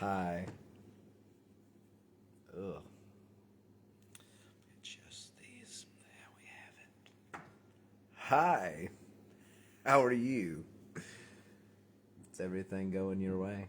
Hi. Ugh. Just these. There we have it. Hi. How are you? Is everything going your way?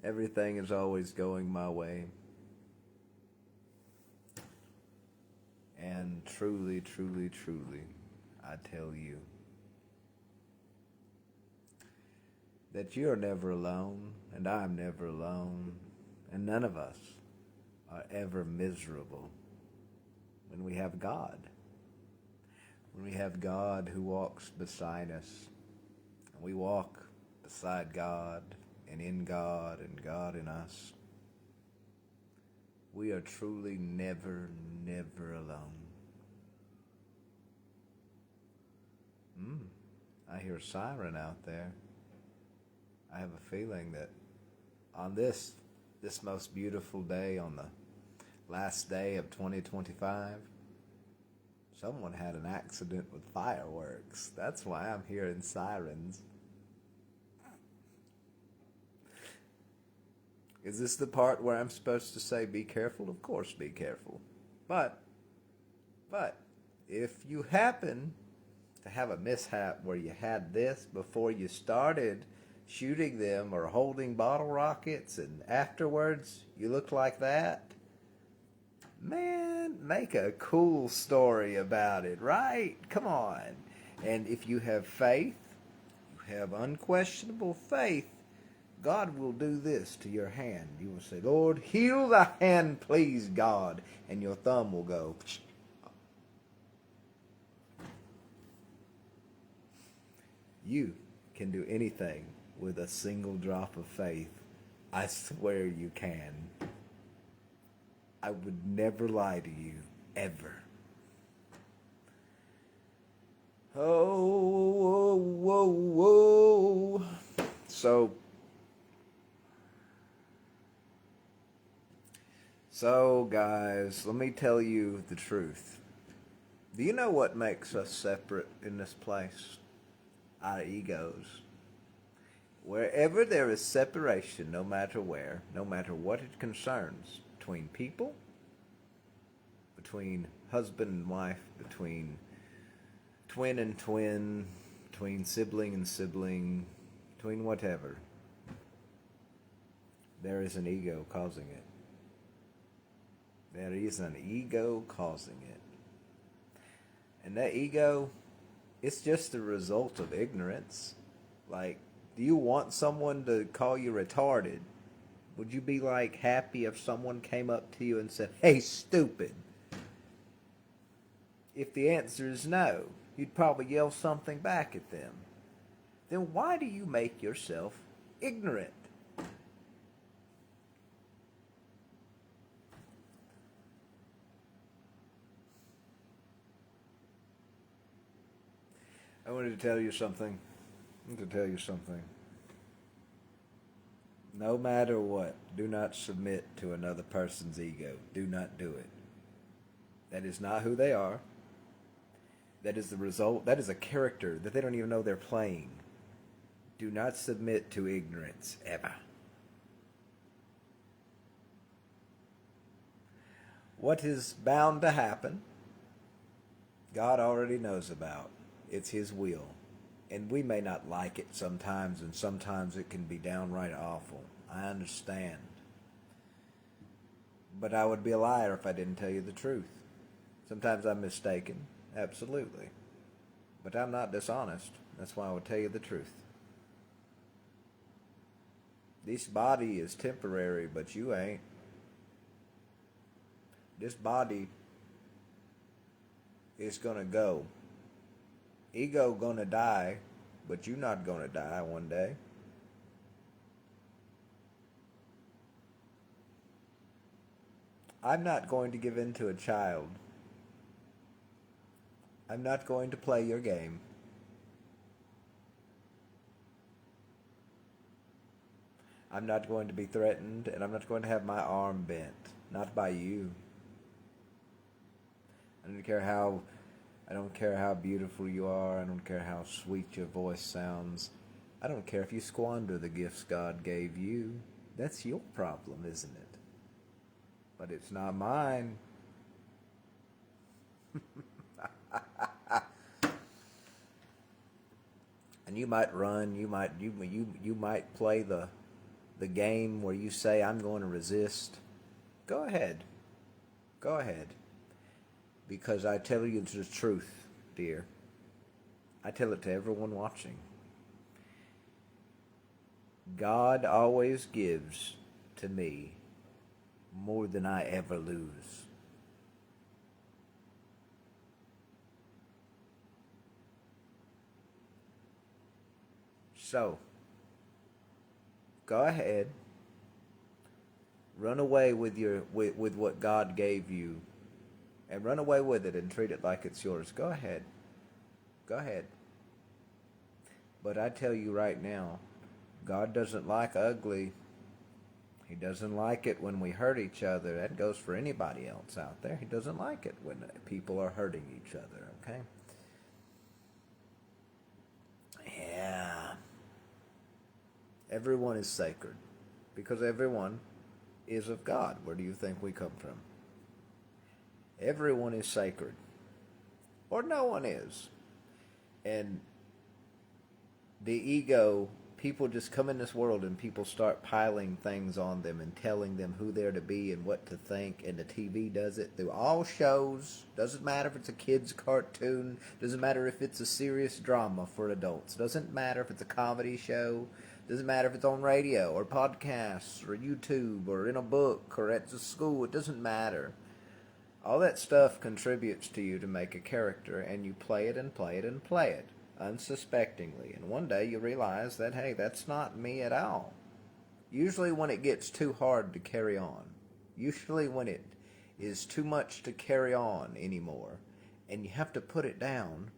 Everything is always going my way. And truly, truly, truly, I tell you that you are never alone, and I'm never alone, and none of us are ever miserable when we have God. When we have God who walks beside us, and we walk beside God and God in us, we are truly never, never alone. I hear a siren out there. I have a feeling that on this most beautiful day, on the last day of 2025, someone had an accident with fireworks. That's why I'm hearing sirens. Is this the part where I'm supposed to say be careful? Of course be careful. But if you happen to have a mishap where you had this before you started shooting them or holding bottle rockets and afterwards you look like that, man, make a cool story about it, right? Come on. And if you have faith, you have unquestionable faith, God will do this to your hand. You will say, Lord, heal the hand, please, God. And your thumb will go. You can do anything with a single drop of faith. I swear you can. I would never lie to you, ever. Oh, whoa, whoa, whoa. So, guys, let me tell you the truth. Do you know what makes us separate in this place? Our egos. Wherever there is separation, no matter where, no matter what it concerns, between people, between husband and wife, between twin and twin, between sibling and sibling, between whatever, there is an ego causing it. There is an ego causing it. And that ego, it's just the result of ignorance. Like, do you want someone to call you retarded? Would you be like happy if someone came up to you and said, "Hey, stupid"? If the answer is no, you'd probably yell something back at them. Then why do you make yourself ignorant? I wanted to tell you something. No matter what, do not submit to another person's ego. Do not do it. That is not who they are. That is the result. That is a character that they don't even know they're playing. Do not submit to ignorance, ever. What is bound to happen, God already knows about. It's His will. And we may not like it sometimes, and sometimes it can be downright awful. I understand. But I would be a liar if I didn't tell you the truth. Sometimes I'm mistaken, absolutely. But I'm not dishonest. That's why I would tell you the truth. This body is temporary, but you ain't. This body is gonna go. Ego gonna die, but you not gonna die one day. I'm not going to give in to a child. I'm not going to play your game. I'm not going to be threatened, and I'm not going to have my arm bent. Not by you. I don't care how I don't care how beautiful you are. I don't care how sweet your voice sounds. I don't care if you squander the gifts God gave you. That's your problem, isn't it? But it's not mine. And you might run, you might play the game where you say I'm going to resist. Go ahead. Go ahead. Because I tell you the truth, dear. I tell it to everyone watching. God always gives to me more than I ever lose. So, go ahead, run away with what God gave you, and run away with it and treat it like it's yours. Go ahead. Go ahead. But I tell you right now, God doesn't like ugly. He doesn't like it when we hurt each other. That goes for anybody else out there. He doesn't like it when people are hurting each other, okay? Yeah. Everyone is sacred because everyone is of God. Where do you think we come from? Everyone is sacred, or no one is. And the ego, people just come in this world and people start piling things on them and telling them who they're to be and what to think, and the TV does it through all shows. Doesn't matter if it's a kid's cartoon, doesn't matter if it's a serious drama for adults, doesn't matter if it's a comedy show, doesn't matter if it's on radio or podcasts or YouTube or in a book or at the school, it doesn't matter. All that stuff contributes to you to make a character, and you play it and play it and play it unsuspectingly. And one day you realize that, hey, that's not me at all. Usually when it gets too hard to carry on. Usually when it is too much to carry on anymore, and you have to put it down,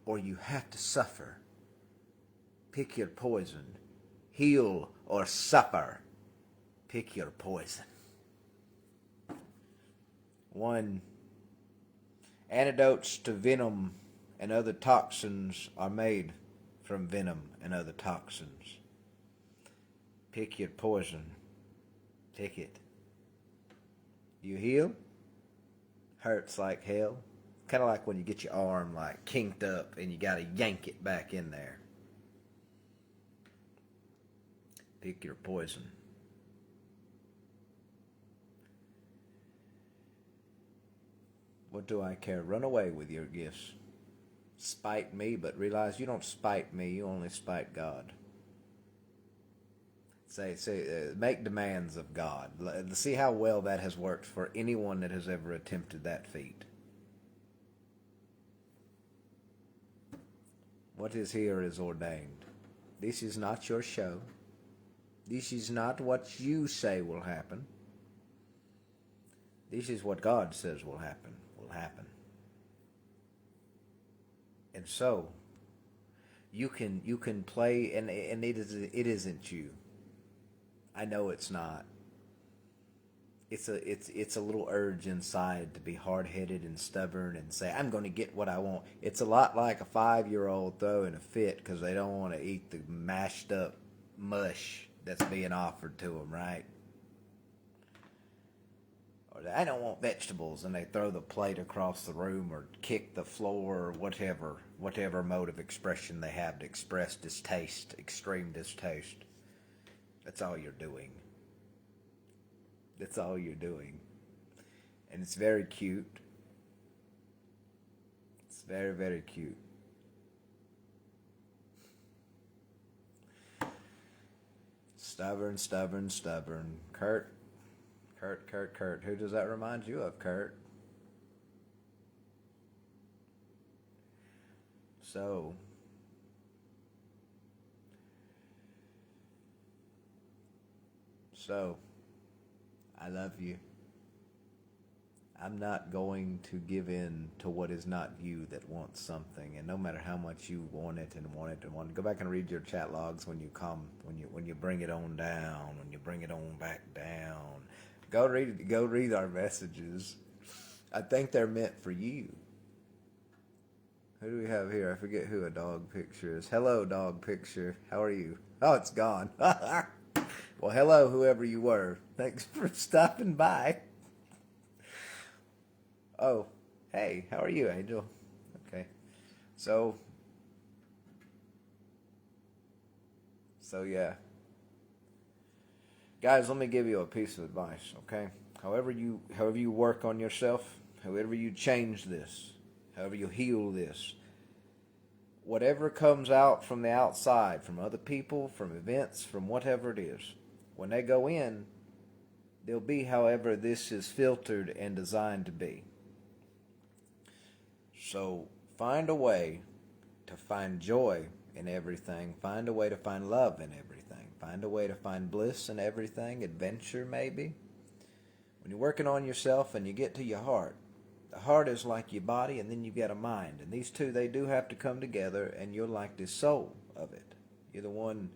or you have to suffer. Pick your poison. Heal or suffer. Pick your poison. One, antidotes to venom and other toxins are made from venom and other toxins. Pick your poison. Pick it. You heal? Hurts like hell. Kind of like when you get your arm like kinked up and you got to yank it back in there. Pick your poison. What do I care? Run away with your gifts. Spite me, but realize you don't spite me, you only spite God. Make demands of God. See how well that has worked for anyone that has ever attempted that feat. What is here is ordained. This is not your show. This is not what you say will happen. This is what God says will happen. And so you can play, and it isn't you. I know it's not. It's a little urge inside to be hard-headed and stubborn and say, I'm going to get what I want. It's a lot like a 5-year-old throwing a fit because they don't want to eat the mashed up mush that's being offered to them, right? Or I don't want vegetables, and they throw the plate across the room or kick the floor or whatever mode of expression they have to express distaste, extreme distaste. That's all you're doing. That's all you're doing. And it's very cute. It's very, very cute. Stubborn. Kurt. Who does that remind you of, Kurt? So, I love you. I'm not going to give in to what is not you that wants something, and no matter how much you want it, go back and read your chat logs when you bring it on down, when you bring it on back down. Go read our messages. I think they're meant for you. Who do we have here? I forget who a dog picture is. Hello, dog picture. How are you? Oh, it's gone. Well, hello, whoever you were. Thanks for stopping by. Oh, hey, how are you, Angel? Okay. So, yeah. Guys, let me give you a piece of advice, okay? However you work on yourself, however you change this, however you heal this, whatever comes out from the outside, from other people, from events, from whatever it is, when they go in, they'll be however this is filtered and designed to be. So find a way to find joy in everything. Find a way to find love in everything. Find a way to find bliss in everything, adventure maybe. When you're working on yourself and you get to your heart, the heart is like your body, and then you've got a mind. And these two, they do have to come together, and you're like the soul of it. You're the one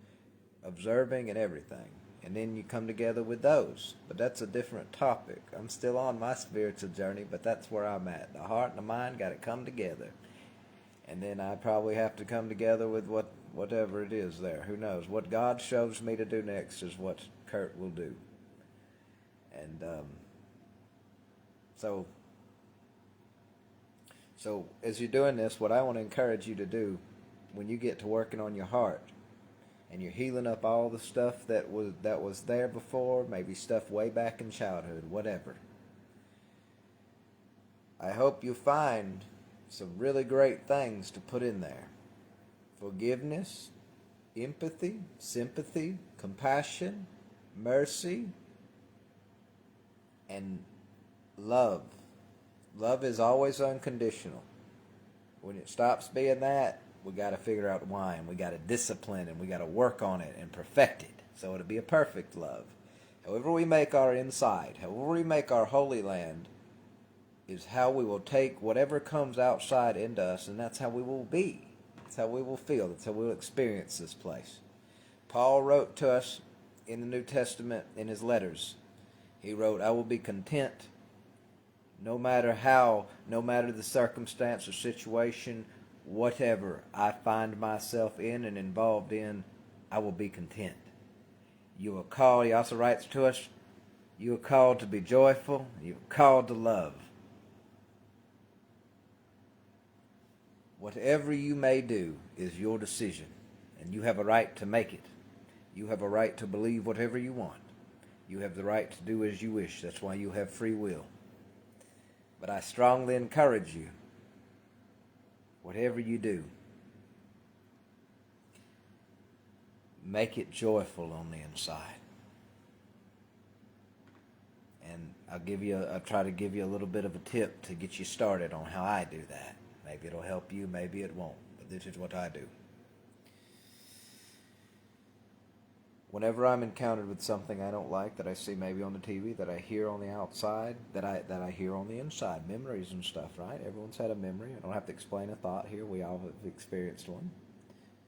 observing and everything. And then you come together with those. But that's a different topic. I'm still on my spiritual journey, but that's where I'm at. The heart and the mind got to come together. And then I probably have to come together with whatever it is there. Who knows? What God shows me to do next is what Kurt will do. And so as you're doing this, what I want to encourage you to do when you get to working on your heart and you're healing up all the stuff that was there before, maybe stuff way back in childhood, whatever. I hope you find some really great things to put in there. Forgiveness, empathy, sympathy, compassion, mercy, and love. Love is always unconditional. When it stops being that, we got to figure out why, and we got to discipline, and we got to work on it and perfect it so it'll be a perfect love. However we make our inside, however we make our holy land, is how we will take whatever comes outside into us, and that's how we will be. That's how we will feel. That's how we'll experience this place. Paul wrote to us in the New Testament in his letters. He wrote, I will be content no matter the circumstance or situation, whatever I find myself in and involved in, I will be content. You are called, he also writes to us, you are called to be joyful, you are called to love. Whatever you may do is your decision, and you have a right to make it. You have a right to believe whatever you want. You have the right to do as you wish. That's why you have free will. But I strongly encourage you, whatever you do, make it joyful on the inside. And I'll try to give you a little bit of a tip to get you started on how I do that. Maybe it'll help you, maybe it won't, but this is what I do. Whenever I'm encountered with something I don't like, that I see maybe on the TV, that I hear on the outside, that I hear on the inside, memories and stuff, right? Everyone's had a memory. I don't have to explain a thought here. We all have experienced one.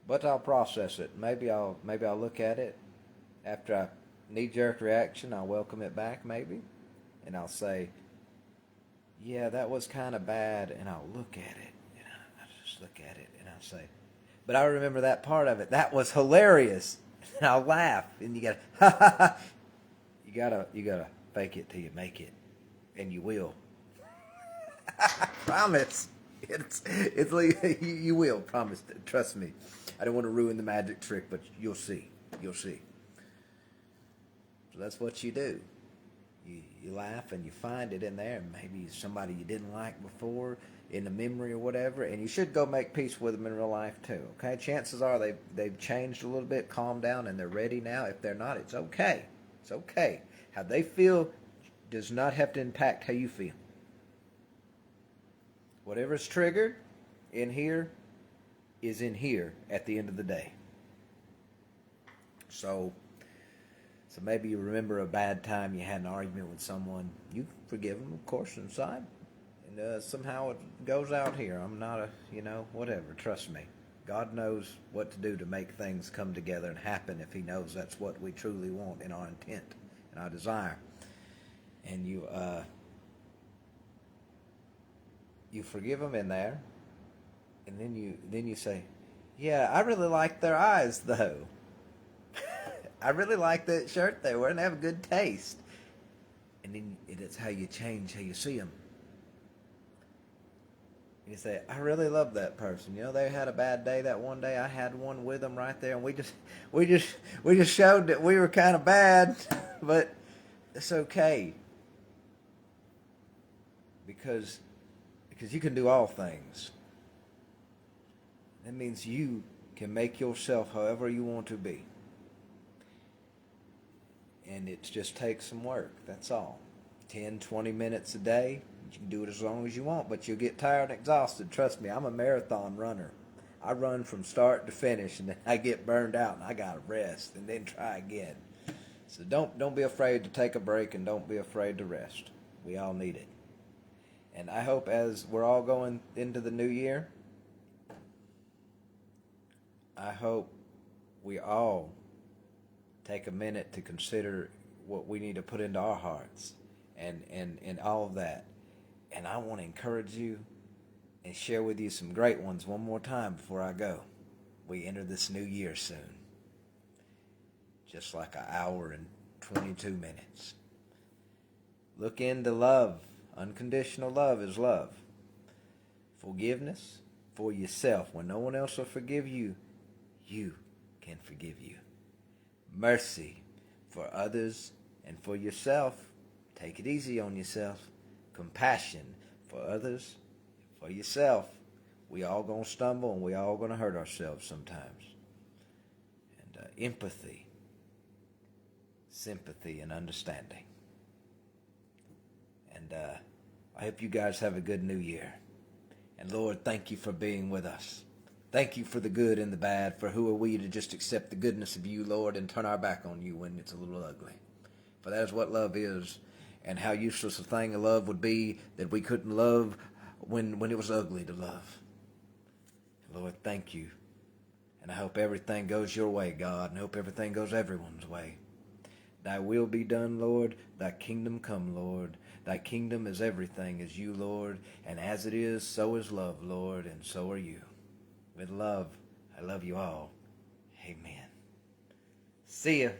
But I'll process it. Maybe I'll look at it after I knee-jerk reaction. I'll welcome it back, maybe, and I'll say, "Yeah, that was kind of bad," and I'll look at it. I'll just look at it, and I'll say, "But I remember that part of it. That was hilarious." And I'll laugh, and you gotta you gotta fake it till you make it, and you will. Promise. You will. Promise. Trust me. I don't want to ruin the magic trick, but you'll see. You'll see. So that's what you do. You laugh and you find it in there, and maybe somebody you didn't like before in the memory or whatever, and you should go make peace with them in real life too. Okay, chances are they've changed a little bit, calmed down, and they're ready now. If they're not, it's okay. It's okay. How they feel does not have to impact how you feel. Whatever's triggered in here is in here at the end of the day. So maybe you remember a bad time, you had an argument with someone. You forgive them, of course, inside. And somehow it goes out here. I'm not whatever. Trust me. God knows what to do to make things come together and happen if he knows that's what we truly want in our intent and our desire. And you forgive them in there. And then you say, yeah, I really like their eyes though. I really like that shirt they're wearing. They have a good taste. And then it's how you change how you see them. You say, I really love that person. You know, they had a bad day that one day. I had one with them right there, and we just showed that we were kind of bad, but it's okay because you can do all things. That means you can make yourself however you want to be. And it just takes some work, that's all. 10, 20 minutes a day. You can do it as long as you want, but you'll get tired and exhausted. Trust me, I'm a marathon runner. I run from start to finish, and then I get burned out, and I gotta rest, and then try again. So don't be afraid to take a break, and don't be afraid to rest. We all need it. And I hope as we're all going into the new year, I hope we all take a minute to consider what we need to put into our hearts and all of that. And I want to encourage you and share with you some great ones one more time before I go. We enter this new year soon. Just like an hour and 22 minutes. Look into love. Unconditional love is love. Forgiveness for yourself. When no one else will forgive you, you can forgive you. Mercy for others and for yourself. Take it easy on yourself. Compassion for others, for yourself. We all gonna stumble and we all gonna hurt ourselves sometimes. And empathy, sympathy, and understanding. And I hope you guys have a good new year. And Lord, thank you for being with us. Thank you for the good and the bad, for who are we to just accept the goodness of you, Lord, and turn our back on you when it's a little ugly. For that is what love is, and how useless a thing of love would be that we couldn't love when it was ugly to love. Lord, thank you. And I hope everything goes your way, God, and I hope everything goes everyone's way. Thy will be done, Lord. Thy kingdom come, Lord. Thy kingdom is everything, is you, Lord. And as it is, so is love, Lord, and so are you. With love, I love you all. Amen. See ya.